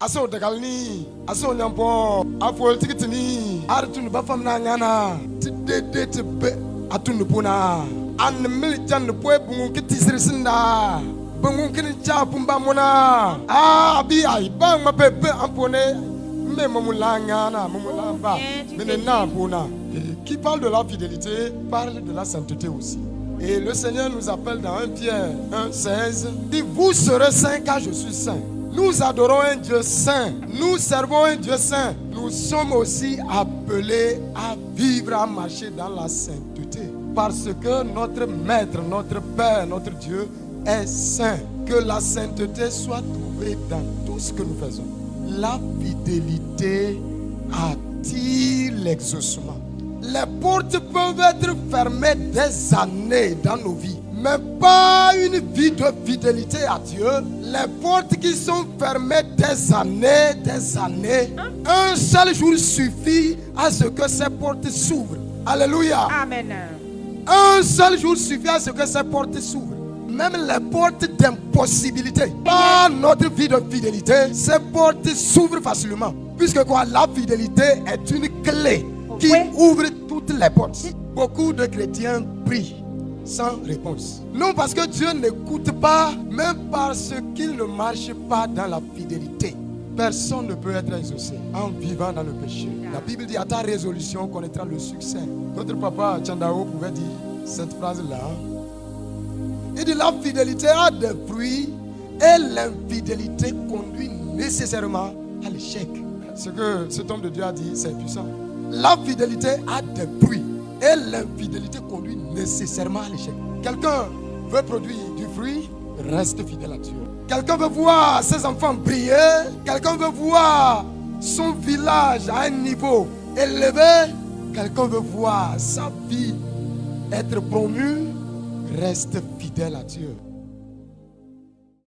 Aso dagalni, aso nyampo, afol tikitini, artun bafam na ngana, tidede tebe atun puna, an miljan poe bungu kitisrisinda, bungu kini chapumba mona, abi ai bang ma bebe ampone, me mamulangana, mamulamba, menena puna. Qui parle de la fidélité parle de la sainteté aussi. Et le Seigneur nous appelle dans 1 Pierre 1,16, dit vous serez saints car je suis saint. Nous adorons un Dieu saint, nous servons un Dieu saint. Nous sommes aussi appelés à vivre, à marcher dans la sainteté. Parce que notre Maître, notre Père, notre Dieu est saint. Que la sainteté soit trouvée dans tout ce que nous faisons. La fidélité attire l'exaucement. Les portes peuvent être fermées des années dans nos vies, mais pas une vie de fidélité à Dieu. Les portes qui sont fermées des années, un seul jour suffit à ce que ces portes s'ouvrent. Alléluia. Amen. Un seul jour suffit à ce que ces portes s'ouvrent. Même les portes d'impossibilité, par notre vie de fidélité, ces portes s'ouvrent facilement. Puisque quoi, la fidélité est une clé qui ouvre toutes les portes. Beaucoup de chrétiens prient sans réponse. Non parce que Dieu n'écoute pas, mais parce qu'il ne marche pas dans la fidélité. Personne ne peut être exaucé en vivant dans le péché. La Bible dit à ta résolution connaîtra le succès. Notre papa Tchandao pouvait dire cette phrase-là. Il dit la fidélité a des fruits et l'infidélité conduit nécessairement à l'échec. Ce que cet homme de Dieu a dit, c'est puissant. La fidélité a des fruits et l'infidélité conduit nécessairement à l'échec. Quelqu'un veut produire du fruit, reste fidèle à Dieu. Quelqu'un veut voir ses enfants briller, quelqu'un veut voir son village à un niveau élevé, quelqu'un veut voir sa vie être promue, reste fidèle à Dieu.